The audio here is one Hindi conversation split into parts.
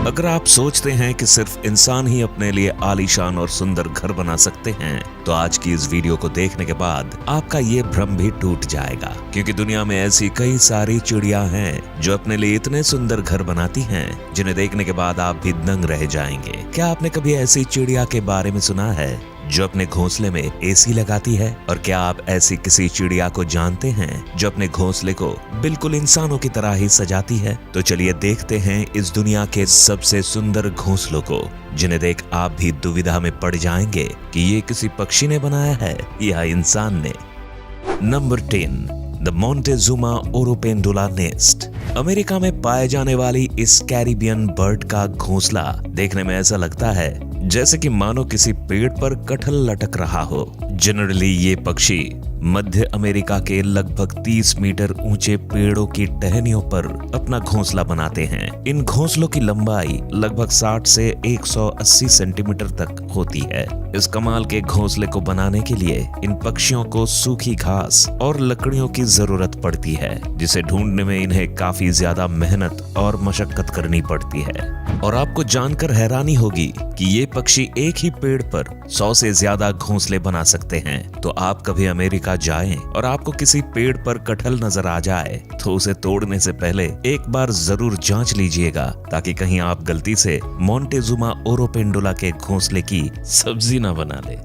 अगर आप सोचते हैं कि सिर्फ इंसान ही अपने लिए आलीशान और सुंदर घर बना सकते हैं, तो आज की इस वीडियो को देखने के बाद आपका ये भ्रम भी टूट जाएगा, क्योंकि दुनिया में ऐसी कई सारी चिड़िया हैं जो अपने लिए इतने सुंदर घर बनाती हैं, जिन्हें देखने के बाद आप भी दंग रह जाएंगे। क्या आपने कभी ऐसी चिड़िया के बारे में सुना है जो अपने घोंसले में एसी लगाती है? और क्या आप ऐसी किसी चिड़िया को जानते हैं जो अपने घोंसले को बिल्कुल इंसानों की तरह ही सजाती है? तो चलिए देखते हैं इस दुनिया के सबसे सुंदर घोंसलों को, जिन्हें देख आप भी दुविधा में पड़ जाएंगे कि ये किसी पक्षी ने बनाया है या इंसान ने। Number 10, the Montezuma oropendola nest. America में पाए जाने वाली इस कैरिबियन बर्ड का घोंसला देखने में ऐसा लगता है जैसे कि मानो किसी पेड़ पर कटहल लटक रहा हो। जनरली ये पक्षी मध्य अमेरिका के लगभग 30 मीटर ऊंचे पेड़ों की टहनियों पर अपना घोंसला बनाते हैं। इन घोंसलों की लंबाई लगभग 60 से 180 सेंटीमीटर तक होती है। इस कमाल के घोंसले को बनाने के लिए इन पक्षियों को सूखी घास और लकड़ियों की जरूरत पड़ती है, जिसे ढूंढने में इन्हें काफी ज्यादा मेहनत और मशक्कत करनी पड़ती है। और आपको जानकर हैरानी होगी कि ये पक्षी एक ही पेड़ पर 100 से ज्यादा घोंसले बना सकते हैं। तो आप कभी अमेरिका जाएं और आपको किसी पेड़ पर कटहल नजर आ जाए तो उसे तोड़ने से पहले एक बार जरूर जांच लीजिएगा, ताकि कहीं आप गलती से मोंटेजुमा ओरोपेंडुला के घोंसले की सब्जी ना बना ले।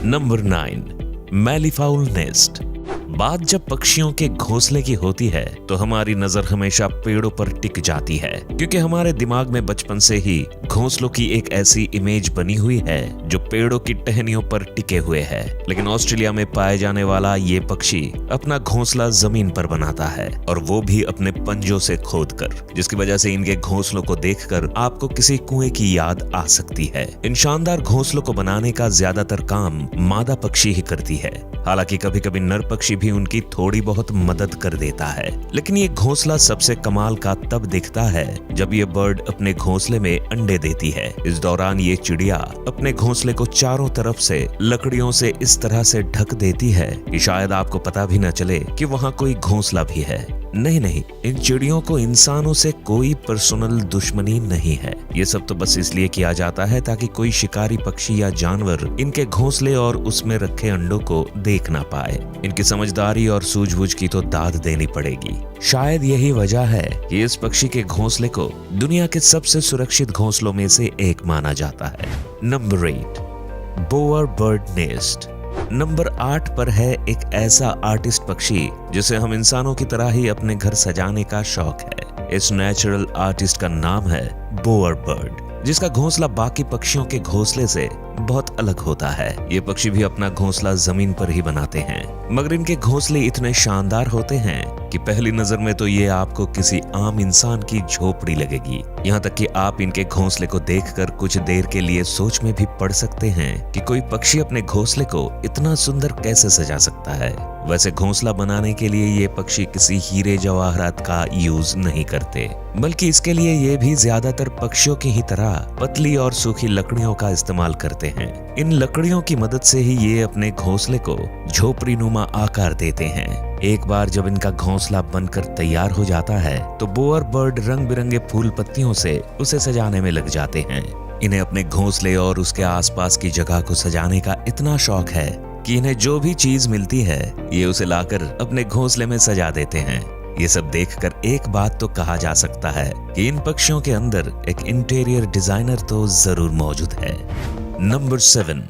Number 9, malleefowl nest. बात जब पक्षियों के घोंसले की होती है तो हमारी नजर हमेशा पेड़ों पर टिक जाती है, क्योंकि हमारे दिमाग में बचपन से ही घोंसलों की एक ऐसी इमेज बनी हुई है जो पेड़ों की टहनियों पर टिके हुए है। लेकिन ऑस्ट्रेलिया में पाए जाने वाला ये पक्षी अपना घोंसला जमीन पर बनाता है, और वो भी अपने पंजों से खोदकर, जिसकी वजह से इनके घोंसलों को देखकर आपको किसी कुएं की याद आ सकती है। इन शानदार घोंसलों को बनाने का ज्यादातर काम मादा पक्षी ही करती है। हालांकि कभी कभी नर पक्षी भी उनकी थोड़ी बहुत मदद कर देता है। लेकिन ये घोंसला सबसे कमाल का तब दिखता है जब ये बर्ड अपने घोंसले में अंडे देती है। इस दौरान ये चिड़िया अपने घोंसले को चारों तरफ से लकड़ियों से इस तरह से ढक देती है कि शायद आपको पता भी न चले कि वहाँ कोई घोंसला भी है। नहीं, इन चिड़ियों को इंसानों से कोई पर्सनल दुश्मनी नहीं है। ये सब तो बस इसलिए किया जाता है ताकि कोई शिकारी पक्षी या जानवर इनके घोंसले और उसमें रखे अंडों को देख ना पाए। इनकी समझदारी और सूझबूझ की तो दाद देनी पड़ेगी। शायद यही वजह है कि इस पक्षी के घोंसले को दुनिया के सबसे सुरक्षित घोंसलों में से एक माना जाता है। Number 8, bower bird nest. Number 8 पर है एक ऐसा आर्टिस्ट पक्षी जिसे हम इंसानों की तरह ही अपने घर सजाने का शौक है। इस नेचुरल आर्टिस्ट का नाम है बोअर बर्ड, जिसका घोंसला बाकी पक्षियों के घोंसले से बहुत अलग होता है। ये पक्षी भी अपना घोंसला जमीन पर ही बनाते हैं, मगर इनके घोंसले इतने शानदार होते हैं कि पहली नजर में तो ये आपको किसी आम इंसान की झोपड़ी लगेगी। यहाँ तक कि आप इनके घोंसले को देखकर कुछ देर के लिए सोच में भी पड़ सकते हैं कि कोई पक्षी अपने घोंसले को इतना सुंदर कैसे सजा सकता है। वैसे घोंसला बनाने के लिए ये पक्षी किसी हीरे जवाहरात का यूज नहीं करते, बल्कि इसके लिए ये भी ज्यादातर पक्षियों की ही तरह पतली और सूखी लकड़ियों का इस्तेमाल करते हैं। इन लकड़ियों की मदद से ही ये अपने घोंसले को झोपड़ी नुमा आकार देते हैं। एक बार जब इनका घोंसला बनकर तैयार हो जाता है तो बोअर बर्ड रंग बिरंगे फूल पत्तियों से उसे सजाने में लग जाते हैं। इन्हें अपने घोंसले और उसके आसपास की जगह को सजाने का इतना शौक है कि इन्हें जो भी चीज मिलती है ये उसे लाकर अपने घोंसले में सजा देते हैं। ये सब देखकर एक बात तो कहा जा सकता है कि इन पक्षियों के अंदर एक इंटीरियर डिजाइनर तो जरूर मौजूद है। Number 7,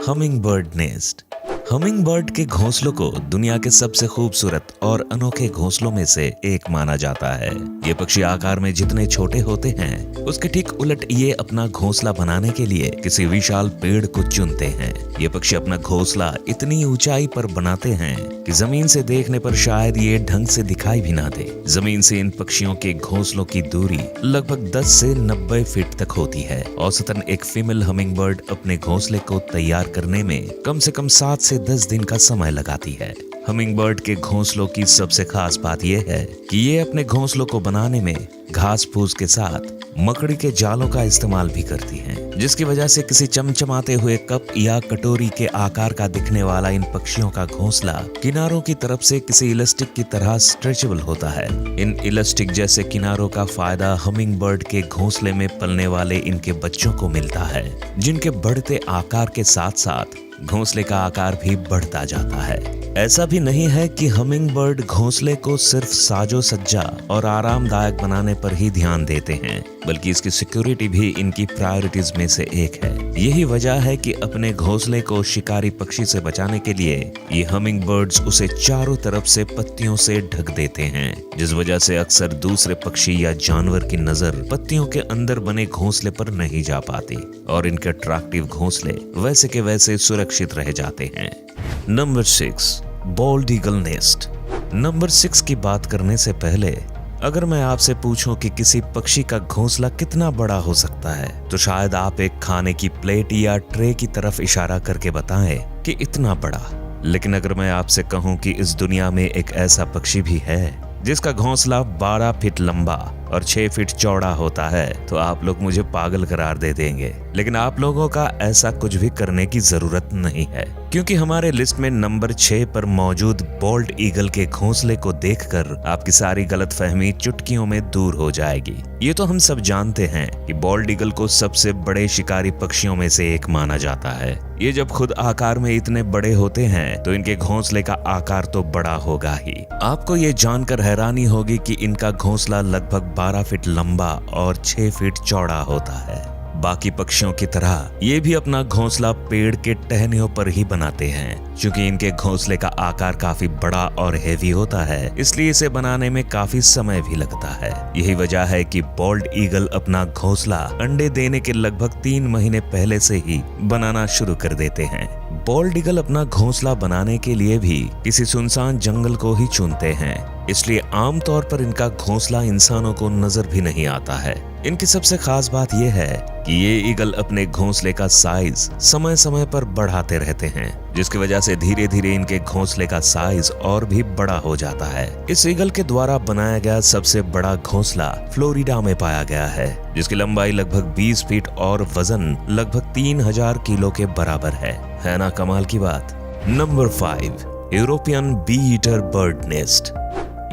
humming bird nest. Humming bird के घोंसलों को दुनिया के सबसे खूबसूरत और अनोखे घोंसलों में से एक माना जाता है। ये पक्षी आकार में जितने छोटे होते हैं उसके ठीक उलट ये अपना घोंसला बनाने के लिए किसी विशाल पेड़ को चुनते हैं। ये पक्षी अपना घोंसला इतनी ऊंचाई पर बनाते हैं कि जमीन से देखने पर शायद ये ढंग से दिखाई भी ना दे। जमीन से इन पक्षियों के घोंसलों की दूरी लगभग 10 से 90 फीट तक होती है। औसतन एक फीमेल हमिंग बर्ड अपने घोंसले को तैयार करने में कम से कम 7 से 10 दिन का समय लगाती है। हमिंगबर्ड के घोंसलों की सबसे खास बात यह है कि ये अपने घोंसलों को बनाने में घास फूस के साथ मकड़ी के जालों का इस्तेमाल भी करती हैं, जिसकी वजह से किसी चमचमाते हुए कप या कटोरी के आकार का दिखने वाला इन पक्षियों का घोंसला किनारों की तरफ से किसी इलास्टिक की तरह स्ट्रेचेबल होता है। इन इलास्टिक जैसे किनारों का फायदा हमिंगबर्ड के घोंसले में पलने वाले इनके बच्चों को मिलता है, जिनके बढ़ते आकार के साथ साथ घोंसले का आकार भी बढ़ता जाता है। ऐसा भी नहीं है कि हमिंगबर्ड घोंसले को सिर्फ साजो सज्जा और आरामदायक बनाने पर ही ध्यान देते हैं, बल्कि इसकी सिक्योरिटी भी इनकी प्रायोरिटीज में से एक है। यही वजह है कि अपने घोंसले को शिकारी पक्षी से बचाने के लिए ये हमिंगबर्ड्स उसे चारों तरफ से पत्तियों से ढक देते हैं, जिस वजह से अक्सर दूसरे पक्षी या जानवर की नजर पत्तियों के अंदर बने घोंसले पर नहीं जा पाती और इनके अट्रैक्टिव घोंसले वैसे के वैसे सुरक्षित रह जाते हैं। Number 6, bold eagle nest. Number 6 की बात करने से पहले अगर मैं आपसे पूछूं कि किसी पक्षी का घोंसला कितना बड़ा हो सकता है, तो शायद आप एक खाने की प्लेट या ट्रे की तरफ इशारा करके बताएं कि इतना बड़ा। लेकिन अगर मैं आपसे कहूं कि इस दुनिया में एक ऐसा पक्षी भी है जिसका घोंसला 12 फीट लंबा और 6 फीट चौड़ा होता है, तो आप लोग मुझे पागल करार दे देंगे। लेकिन आप लोगों का ऐसा कुछ भी करने की जरूरत नहीं है, क्योंकि हमारे लिस्ट में नंबर 6 पर मौजूद बॉल्ड ईगल के घोंसले को देखकर आपकी सारी गलतफहमी चुटकियों में दूर हो जाएगी। ये तो हम सब जानते हैं कि बॉल्ड ईगल को सबसे बड़े शिकारी पक्षियों में से एक माना जाता है। ये जब खुद आकार में इतने बड़े होते हैं तो इनके घोंसले का आकार तो बड़ा होगा ही। आपको ये जानकर हैरानी होगी कि इनका घोंसला लगभग 12 फीट लंबा और 6 फीट चौड़ा होता है। बाकी पक्षियों की तरह ये भी अपना घोंसला पेड़ के टहनियों पर ही बनाते हैं। क्योंकि इनके घोंसले का आकार काफी बड़ा और हेवी होता है, इसलिए इसे बनाने में काफी समय भी लगता है। यही वजह है कि बॉल्ड ईगल अपना घोंसला अंडे देने के लगभग 3 महीने पहले से ही बनाना शुरू कर देते हैं। बॉल्ड ईगल अपना घोंसला बनाने के लिए भी किसी सुनसान जंगल को ही चुनते हैं, इसलिए आमतौर पर इनका घोंसला इंसानों को नजर भी नहीं आता है। इनकी सबसे खास बात यह है कि ये ईगल अपने घोंसले का साइज समय समय पर बढ़ाते रहते हैं, जिसकी वजह से धीरे धीरे इनके घोंसले का साइज और भी बड़ा हो जाता है। इस ईगल के द्वारा बनाया गया सबसे बड़ा घोंसला फ्लोरिडा में पाया गया है, जिसकी लंबाई लगभग 20 फीट और वजन लगभग 3000 किलो के बराबर है ना कमाल की बात। Number 5, European bee eater bird nest.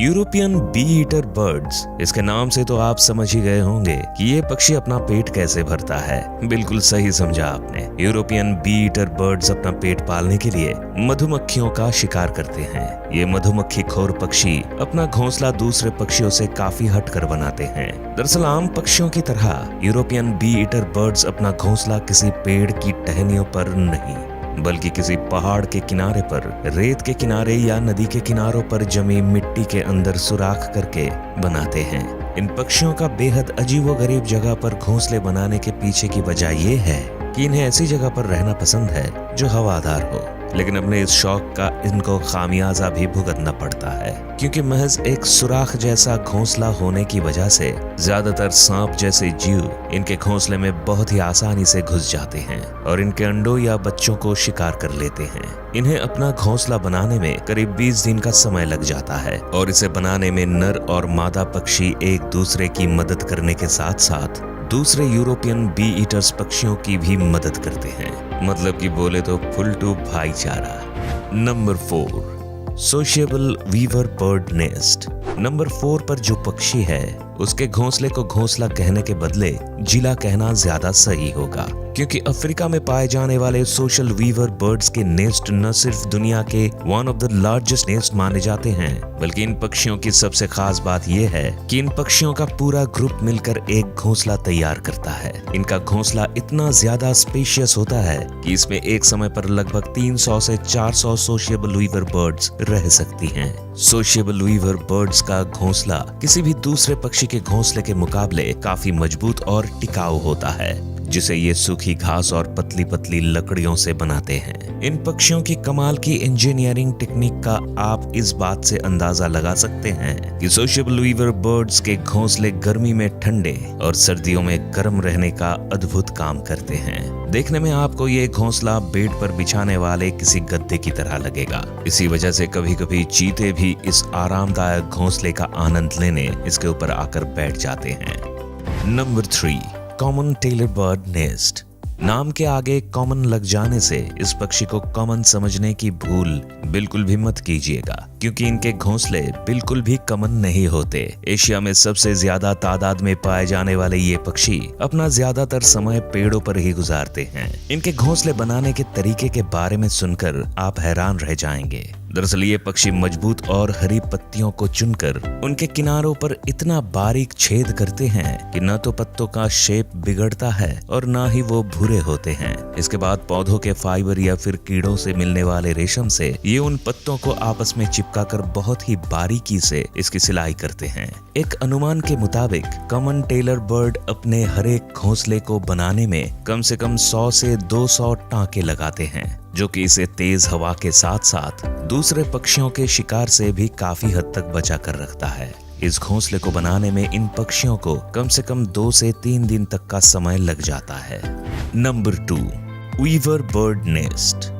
European bee eater birds, इसके नाम से तो आप समझ ही गए होंगे कि ये पक्षी अपना पेट कैसे भरता है। बिल्कुल सही समझा आपने। यूरोपियन बी ईटर बर्ड्स अपना पेट पालने के लिए मधुमक्खियों का शिकार करते हैं। ये मधुमक्खी खोर पक्षी अपना घोंसला दूसरे पक्षियों से काफी हटकर बनाते हैं। दरअसल आम पक्षियों की तरह यूरोपियन बी ईटर बर्ड्स अपना घोंसला किसी पेड़ की टहनियों पर नहीं, बल्कि किसी पहाड़ के किनारे पर, रेत के किनारे या नदी के किनारों पर जमी मिट्टी के अंदर सुराख करके बनाते हैं। इन पक्षियों का बेहद अजीबोगरीब जगह पर घोंसले बनाने के पीछे की वजह यह है कि इन्हें ऐसी जगह पर रहना पसंद है जो हवादार हो। लेकिन अपने इस शौक का इनको खामियाजा भी भुगतना पड़ता है, क्योंकि महज एक सुराख जैसा घोंसला होने की वजह से ज्यादातर सांप जैसे जीव इनके घोंसले में बहुत ही आसानी से घुस जाते हैं और इनके अंडों या बच्चों को शिकार कर लेते हैं। इन्हें अपना घोंसला बनाने में करीब 20 दिन का समय लग जाता है और इसे बनाने में नर और मादा पक्षी एक दूसरे की मदद करने के साथ साथ दूसरे यूरोपियन बी ईटर्स पक्षियों की भी मदद करते हैं। मतलब कि बोले तो फुल टू भाईचारा। Number 4, sociable weaver bird nest. Number 4 पर जो पक्षी है उसके घोंसले को घोंसला कहने के बदले जिला कहना ज्यादा सही होगा, क्योंकि अफ्रीका में पाए जाने वाले सोशल वीवर बर्ड्स के नेस्ट न सिर्फ दुनिया के one of the largest nest माने जाते हैं, बल्कि इन पक्षियों की सबसे खास बात यह है कि इन पक्षियों का पूरा ग्रुप मिलकर एक घोंसला तैयार करता है। इनका घोंसला इतना ज्यादा स्पेशियस होता है कि इसमें एक समय पर लगभग 300 से 400 सोशिएबल वीवर बर्ड्स रह सकती हैं। सोशिएबल वीवर बर्ड्स का घोंसला किसी भी दूसरे पक्षी के घोंसले के मुकाबले काफी मजबूत और टिकाऊ होता है, जिसे ये सूखी घास और पतली पतली लकड़ियों से बनाते हैं। इन पक्षियों की कमाल की इंजीनियरिंग टेक्निक का आप इस बात से अंदाजा लगा सकते हैं कि सोशेबल वीवर बर्ड्स के घोंसले गर्मी में ठंडे और सर्दियों में गर्म रहने का अद्भुत काम करते हैं। देखने में आपको ये घोंसला बेड पर बिछाने वाले किसी गद्दे की तरह लगेगा। इसी वजह से कभी कभी चीते भी इस आरामदायक घोंसले का आनंद लेने इसके ऊपर आकर बैठ जाते हैं। Number 3, common tailor bird nest. नाम के आगे कॉमन लग जाने से इस पक्षी को कॉमन समझने की भूल बिल्कुल भी मत कीजिएगा, क्योंकि इनके घोंसले बिल्कुल भी कॉमन नहीं होते। एशिया में सबसे ज्यादा तादाद में पाए जाने वाले ये पक्षी अपना ज्यादातर समय पेड़ों पर ही गुजारते हैं। इनके घोंसले बनाने के तरीके के बारे में सुनकर आप हैरान रह जाएंगे। दरअसल ये पक्षी मजबूत और हरी पत्तियों को चुनकर उनके किनारों पर इतना बारीक छेद करते हैं कि न तो पत्तों का शेप बिगड़ता है और न ही वो भूरे होते हैं। इसके बाद पौधों के फाइबर या फिर कीड़ों से मिलने वाले रेशम से ये उन पत्तों को आपस में चिपकाकर बहुत ही बारीकी से इसकी सिलाई करते हैं। एक अनुमान के मुताबिक कॉमन टेलर बर्ड अपने हर एक घोंसले को बनाने में कम से कम 100 से 200 टांके लगाते हैं, जो कि इसे तेज हवा के साथ साथ दूसरे पक्षियों के शिकार से भी काफी हद तक बचा कर रखता है। इस घोंसले को बनाने में इन पक्षियों को कम से कम 2 से 3 दिन तक का समय लग जाता है। Number 2, weaver bird nest.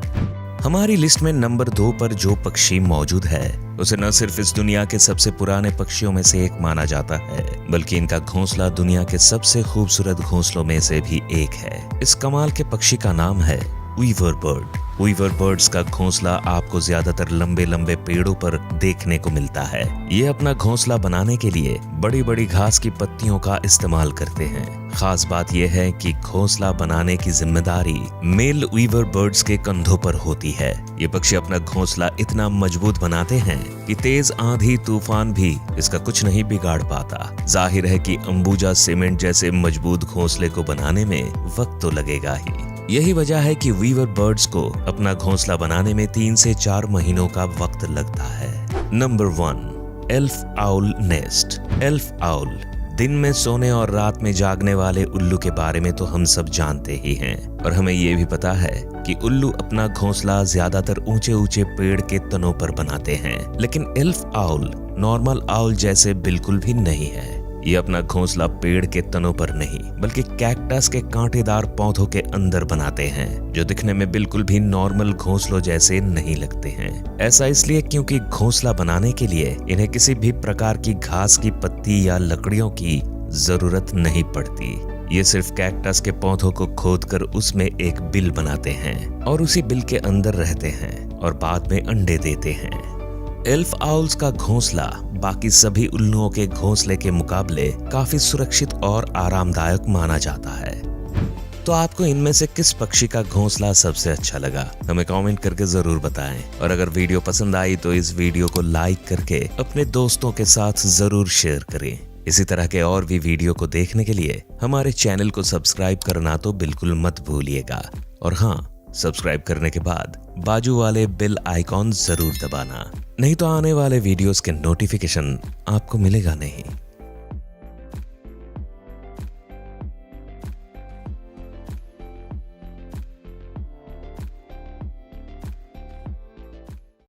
हमारी लिस्ट में नंबर 2 पर जो पक्षी मौजूद है उसे न सिर्फ इस दुनिया के सबसे पुराने पक्षियों में से एक माना जाता है, बल्कि इनका घोंसला दुनिया के सबसे खूबसूरत घोंसलों में से भी एक है। इस कमाल के पक्षी का नाम है वीवर बर्ड। वीवर बर्ड्स का घोंसला आपको ज्यादातर लंबे लंबे पेड़ों पर देखने को मिलता है। ये अपना घोंसला बनाने के लिए बड़ी बड़ी घास की पत्तियों का इस्तेमाल करते हैं। खास बात यह है कि घोंसला बनाने की जिम्मेदारी मेल वीवर बर्ड्स के कंधों पर होती है। ये पक्षी अपना घोंसला इतना मजबूत बनाते हैं कि तेज आंधी तूफान भी इसका कुछ नहीं बिगाड़ पाता। जाहिर है कि अंबुजा सीमेंट जैसे मजबूत घोंसले को बनाने में वक्त तो लगेगा ही। यही वजह है कि वीवर बर्ड्स को अपना घोंसला बनाने में 3 से 4 महीनों का वक्त लगता है। Number 1, elf owl nest. Elf owl दिन में सोने और रात में जागने वाले उल्लू के बारे में तो हम सब जानते ही हैं, और हमें ये भी पता है कि उल्लू अपना घोंसला ज्यादातर ऊंचे ऊंचे पेड़ के तनों पर बनाते हैं। लेकिन एल्फ आउल नॉर्मल आउल जैसे बिल्कुल भी नहीं है। ये अपना घोंसला पेड़ के तनों पर नहीं, बल्कि कैक्टस के कांटेदार पौधों के अंदर बनाते हैं, जो दिखने में बिल्कुल भी नॉर्मल घोंसलों जैसे नहीं लगते हैं। ऐसा इसलिए क्योंकि घोंसला बनाने के लिए इन्हें किसी भी प्रकार की घास की पत्ती या लकड़ियों की जरूरत नहीं पड़ती। ये सिर्फ कैक्टस के पौधों को खोदकर उसमें एक बिल बनाते हैं और उसी बिल के अंदर रहते हैं और बाद में अंडे देते हैं। एल्फ आउल्स का घोंसला बाकी सभी उल्लुओं के घोंसले के मुकाबले काफी सुरक्षित और आरामदायक माना जाता है। तो आपको इनमें से किस पक्षी का घोंसला सबसे अच्छा लगा, हमें कमेंट करके जरूर बताएं। और अगर वीडियो पसंद आई तो इस वीडियो को लाइक करके अपने दोस्तों के साथ जरूर शेयर करें। इसी तरह के और भी वीडियो को देखने के लिए हमारे चैनल को सब्सक्राइब करना तो बिल्कुल मत भूलिएगा। और हाँ, सब्सक्राइब करने के बाद बाजू वाले बेल आइकॉन जरूर दबाना, नहीं तो आने वाले वीडियोस के नोटिफिकेशन आपको मिलेगा नहीं।